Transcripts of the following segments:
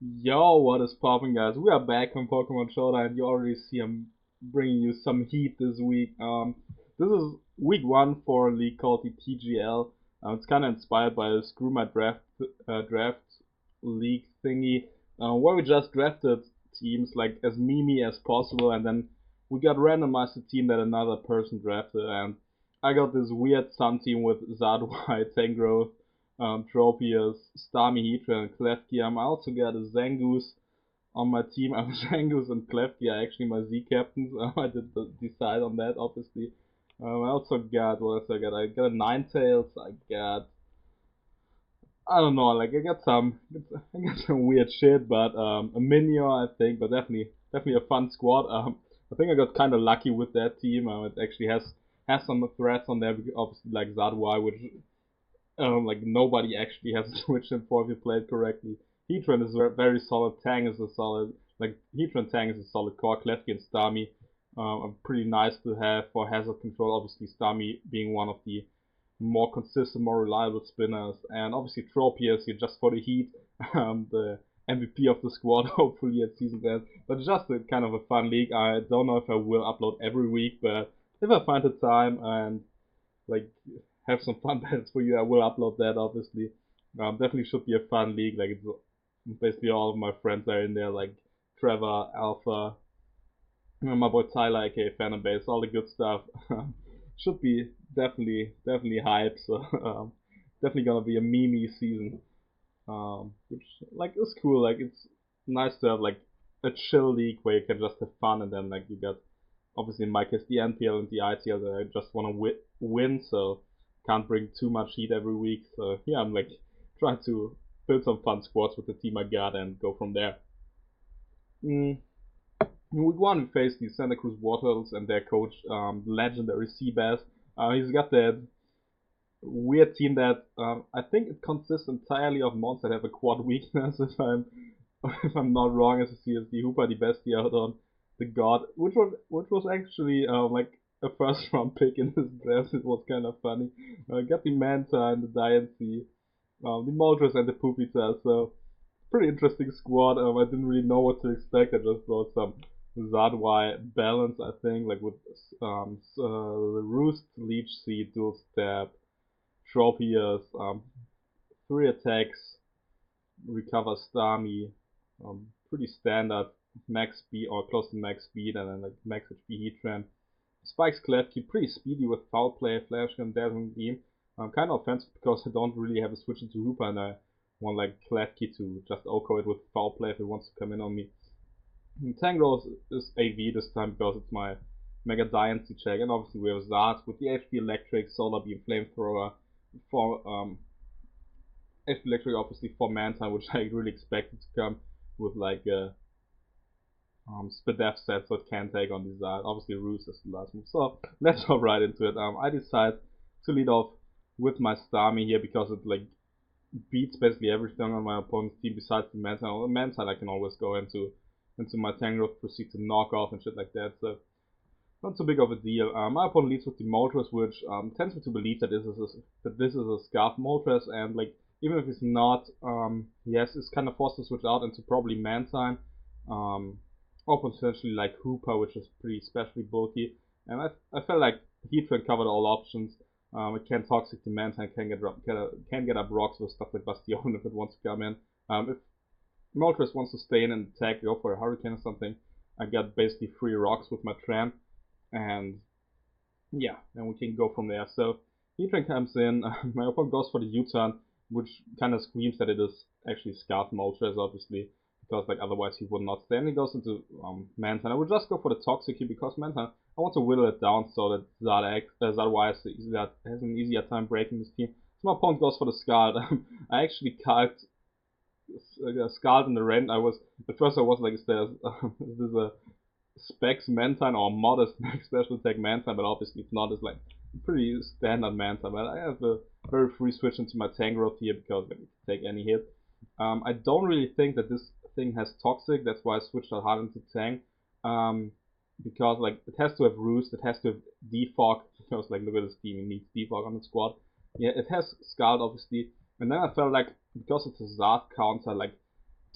Yo, what is poppin', guys? We are back on Pokemon Showdown. You already see I'm bringing you some heat this week. This is week one for a league called the TGL. It's kind of inspired by the Screw My Draft league thingy, where we just drafted teams like as memey as possible, and then we got randomized a team that another person drafted, and I got this weird Sun team with Zard Y, Tangrowth, Tropius, Starmie, Heatran, and Klefki. I also got a Zangoose on my team. Zangoose and Klefki are actually my Z captains. I did decide on that, obviously. I also got, what else I got? I got a Ninetales. I don't know, like I got some weird shit, but a Minior, I think, but definitely a fun squad. I think I got kind of lucky with that team. It actually has some threats on there, obviously like Zard Y, which like nobody actually has switched in for if you play it correctly. Heatran is very solid. Tang is a solid, like Heatran Tang is a solid core. Klefki and Starmie are pretty nice to have for hazard control. Obviously, Starmie being one of the more consistent, more reliable spinners, and obviously Tropius here just for the heat, the MVP of the squad. Hopefully at season end, but just a kind of a fun league. I don't know if I will upload every week, but if I find the time and like have some fun battles for you, I will upload that obviously. Definitely should be a fun league. Like it's basically all of my friends are in there, like Trevor, Alpha, my boy Tyler, aka Fanbase, all the good stuff. Should be definitely hype. So definitely gonna be a meme season, which like is cool. Like it's nice to have like a chill league where you can just have fun, and then like you got obviously in my case the NPL and the ITL that I just want to win, so can't bring too much heat every week. So yeah, I'm like trying to build some fun squads with the team I got and go from there. Mm. In week one, we faced the Santa Cruz Wartortles and their coach, legendary Seabass. He's got that weird team that I think it consists entirely of mons that have a quad weakness. If I'm not wrong, as a CSD Hooper the bestie out on the God, which was actually like a first round pick in this draft. It was kind of funny. Got the Manta and the Diancie, the Moltres and the Pupita. So pretty interesting squad. I didn't really know what to expect. I just brought some Zard Y balance, I think, like with Roost, Leech Seed, Dual Stab, Tropius, 3 attacks, recover Starmie, pretty standard max speed or close to max speed, and then like max HP Heatran. Spikes Klefki, pretty speedy with foul play, flash gun, dazzling beam. Kind of offensive because I don't really have a switch into Hooper, and I want like Klefki to just OHKO it with foul play if it wants to come in on me. Tangrowth is AV this time because it's my Mega Diancie check, and obviously we have Zard with the HP Electric, Solar Beam, Flamethrower for HP Electric obviously for Manta, which I really expected to come with like a Spadef set, so it can take on the Zard. Obviously Roost is the last move. So let's hop right into it. I decide to lead off with my Starmie here because it like beats basically everything on my opponent's team besides the Manta. On the Manta I can always go into my Tangrowth, proceed to knock off and shit like that. So not so big of a deal. My opponent leads with the Moltres, which tends me to believe that this is a Scarf Moltres, and like even if it's not, it's kind of forced to switch out into probably Mantine, or potentially like Hooper, which is pretty especially bulky. And I felt like Heatran covered all options. It can toxic the Mantine, can get up rocks with stuff like Bastion if it wants to come in. If Moltres wants to stay in and attack, go for a Hurricane or something, I got basically 3 rocks with my Tramp, and yeah, then we can go from there. So Heatran comes in, my opponent goes for the U-turn, which kind of screams that it is actually Scarf Moltres, obviously, because like otherwise he would not stay. And he goes into Mantine. I would just go for the Toxic here because Mantine, I want to whittle it down so that Zard Y has an easier time breaking this team. So my opponent goes for the Scald. I actually carved Scald in the rent. At first I was like, is this a Specs Mantine or modest max special attack Mantine, but obviously it's not. It's like pretty standard Mantine. But I have a very free switch into my Tangrowth here because I can take any hit. I don't really think that this thing has Toxic. That's why I switched out hard into Tang. Because like it has to have Roost, it has to have Defog. Because like look at this team, it needs Defog on the squad. Yeah, it has Scald obviously. And then I felt like because it's a Zard counter, like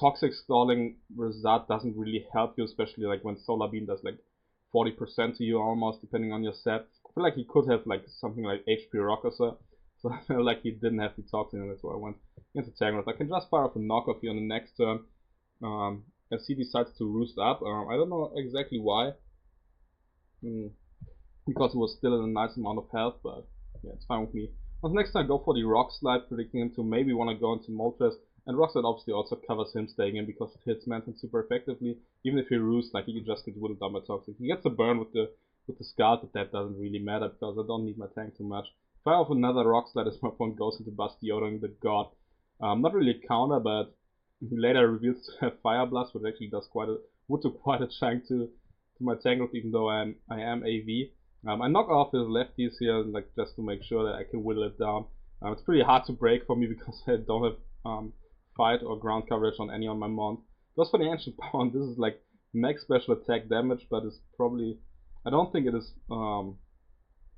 Toxic stalling with Zard doesn't really help you, especially like when Solar Beam does like 40% to you almost, depending on your set. I feel like he could have like something like HP Rock or so. So I feel like he didn't have the Toxin, and that's why I went into Tangrowth. I can just fire off a knockoff here on the next turn. As he decides to roost up. I don't know exactly why. Because he was still in a nice amount of health, but yeah, it's fine with me. On the next turn, I go for the Rock Slide, predicting him to maybe want to go into Moltres. And Rock Slide obviously also covers him staying in because it hits Manton super effectively. Even if he roosts, like, he just gets whittled down by Toxic. He gets a burn with the Scald, but that doesn't really matter because I don't need my tank too much. Fire off another Rock Slide as my opponent goes into Bastiodoing the God. Not really a counter, but he later reveals to have Fire Blast, which actually does would do quite a chunk to my Tangrowth, even though I am AV. I knock off his lefties here, like, just to make sure that I can whittle it down. It's pretty hard to break for me because I don't have fight or ground coverage on any on my mount. Goes for the Ancient Power, and this is like max special attack damage, but it's probably, I don't think it is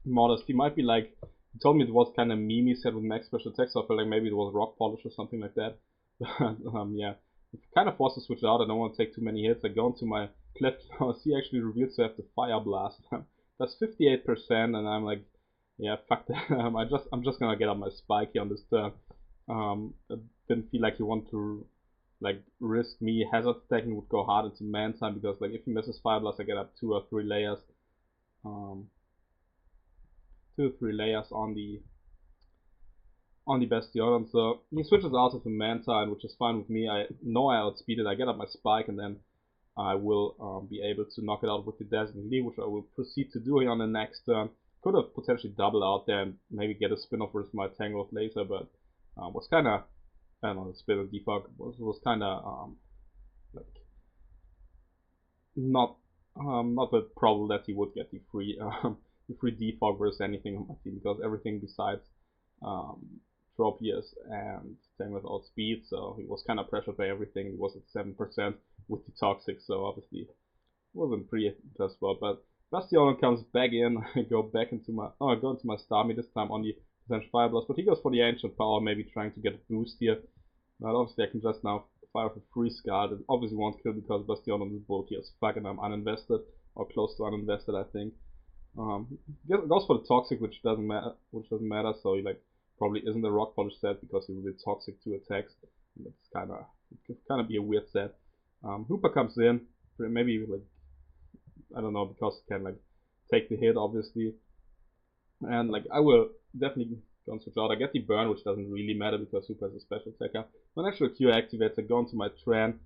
modest. He might be like, he told me it was kind of meme set with max special attack, so I felt like maybe it was Rock Polish or something like that. But yeah, it's kind of forced to switch out. I don't want to take too many hits. I go into my Clef Claws. He actually reveals to have the Fire Blast. That's 58%, and I'm like, yeah, fuck that. I'm just gonna get up my spike here on this turn. I didn't feel like he wanted to like risk me hazard stacking, would go hard into man time, because like if he misses Fire Blast, I get up 2 or 3 layers. 2 or 3 layers on the Bastion. So he switches out of the Mantine, which is fine with me. I know I outspeed it. I get up my spike, and then I will be able to knock it out with the Dazzling Lee, which I will proceed to do here on the next turn. Could have potentially doubled out there and maybe get a spin-off with my Tangrowth later, but was kind of, I don't know, the spin of defog was kind of like not the problem that he would get the free defog versus anything on my team, because everything besides Tropius and Tangrowth outspeed, so he was kind of pressured by everything. He was at 7% with the Toxic, so obviously it wasn't pretty just well. But Bastion comes back in. I go back into my Starmie this time on the potential Fire Blast, but he goes for the Ancient Power, maybe trying to get a boost here. But obviously I can just now fire for free Scald. It obviously won't kill because Bastion on this bulky as fuck, and I'm uninvested, or close to uninvested, I think. Goes for the Toxic, which doesn't matter. So he like probably isn't a Rock Polish set because he really Toxic 2 attacks. It could kind of be a weird set. Hooper comes in, maybe like, I don't know, because he can like take the hit obviously, and like I will definitely go and switch out. I get the burn, which doesn't really matter because Hooper is a special attacker. When actual Q activates, I go into my Tran,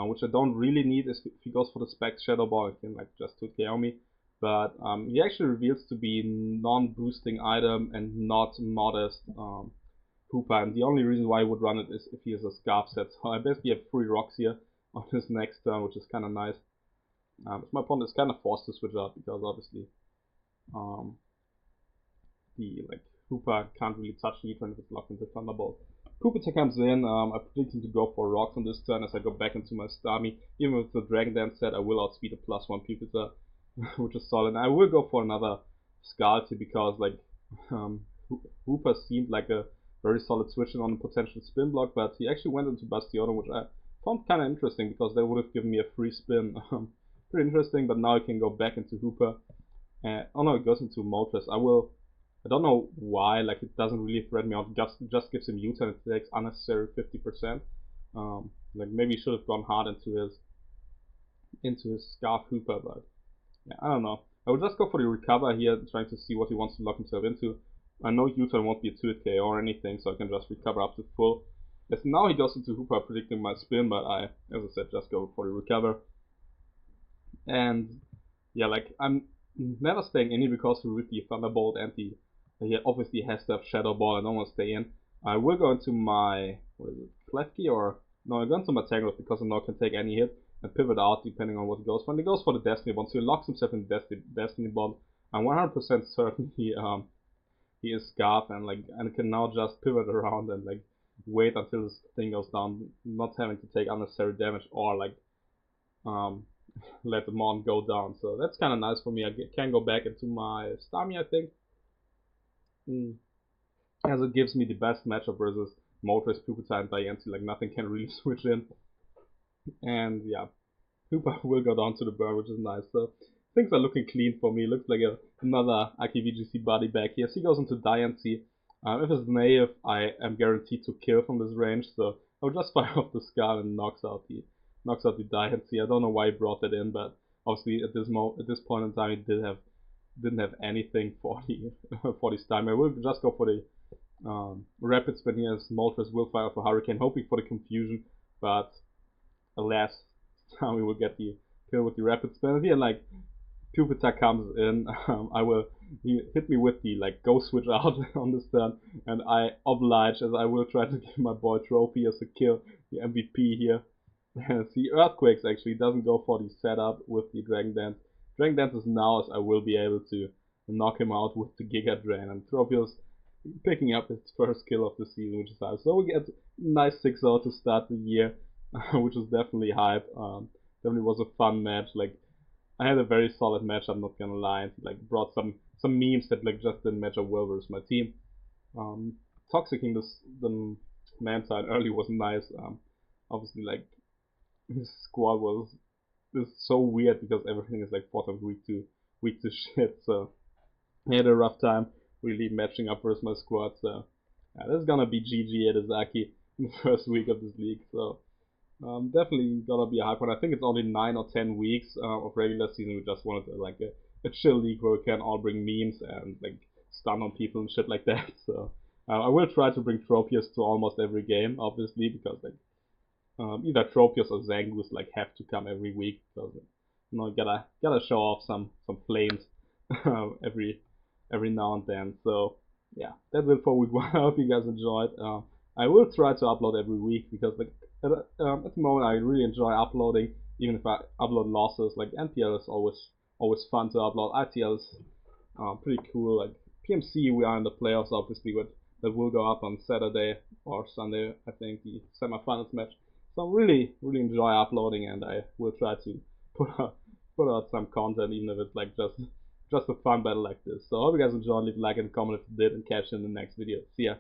which I don't really need. If he goes for the Specs Shadow Ball, it can like just 2KO me. But he actually reveals to be non-boosting item and not modest Hooper, and the only reason why I would run it is if he has a Scarf set. So I basically have 3 rocks here on his next turn, which is kind of nice. My opponent is kind of forced to switch out because obviously the like Hooper can't really touch the Heatran if it's locked into Thunderbolt. Kupita comes in. I predict him to go for rocks on this turn as I go back into my Starmie. Even with the Dragon Dance set, I will outspeed a +1 Kupita, which is solid. And I will go for another Scald here because like Hooper seemed like a very solid switch on a potential spin block, but he actually went into Bastion, which I found kind of interesting because that would have given me a free spin. Pretty interesting, but now I can go back into Hooper. Oh no, it goes into Moltres. I don't know why, like it doesn't really threaten me out. It just gives him U-turn. It takes unnecessary 50%. Like maybe he should have gone hard into his Scarf Hooper, but yeah, I don't know. I would just go for the recover here, trying to see what he wants to lock himself into. I know U-turn won't be a 2-hit KO or anything, so I can just recover up to full. As now he goes into Hooper, predicting my spin, but I, as I said, just go for the recover. And yeah, like I'm never staying in here because with the Thunderbolt and he obviously has to have Shadow Ball. I don't want to stay in. I will go into my, what is it, Klefki, or no, I go into my Tangrowth because I know I can take any hit and pivot out depending on what he goes for. And he goes for the Destiny Bond, so he locks himself in the Destiny Bond. I'm 100% certain he is Scarf, and like and can now just pivot around and like wait until this thing goes down, not having to take unnecessary damage or like let the Mon go down. So that's kind of nice for me. I can go back into my Starmie, I think. As it gives me the best matchup versus Moltres, Pupitar, and Diancie. Like nothing can really switch in. And yeah, Hooper will go down to the burn, which is nice. So things are looking clean for me. Looks like another IKVGC body back here. So he goes into Diancie. If it's native, I am guaranteed to kill from this range. So I'll just fire off the Skull and knocks out the Diancie. I don't know why he brought that in, but obviously at this point in time, he didn't have anything for the for the stun. I will just go for the rapid spin here. As Moltres will fire for Hurricane, hoping for the confusion, but alas, we will get the kill with the rapid spin. Here, like, Pupitar comes in, he hit me with the, like, go switch out on this turn, and I oblige, as I will try to give my boy Trophy as a kill, the MVP here. See, Earthquakes actually doesn't go for the setup with the Dragon Dance. Dragon Dance is now, as I will be able to knock him out with the Giga Drain, and Tropius picking up his first kill of the season, which is nice. So we get nice 6-0 to start the year, which is definitely hype. Definitely was a fun match. Like, I had a very solid match, I'm not gonna lie. And, like, brought some memes that like just didn't match up well versus my team. Toxicking the man side early was nice. Obviously, like, his squad was so weird because everything is like 4 times weak to shit. So I had a rough time really matching up versus my squad. So yeah, this is gonna be GG at Izaki in the first week of this league. So definitely gonna be a hype one. I think it's only 9 or 10 weeks of regular season. We just wanted like a chill league where we can all bring memes and like stun on people and shit like that. So I will try to bring Tropius to almost every game, obviously, because like either Tropius or Zangoose like have to come every week because you know gotta show off some flames every now and then. So yeah, that's it for week 1. I hope you guys enjoyed. I will try to upload every week because like at the moment I really enjoy uploading, even if I upload losses. Like NPL is always fun to upload. ITL is pretty cool. Like PMC, we are in the playoffs obviously, but that will go up on Saturday or Sunday, I think, the semifinals match. So I really enjoy uploading, and I will try to put out some content, even if it's like just a fun battle like this. So I hope you guys enjoyed. Leave a like and comment if you did, and catch you in the next video. See ya.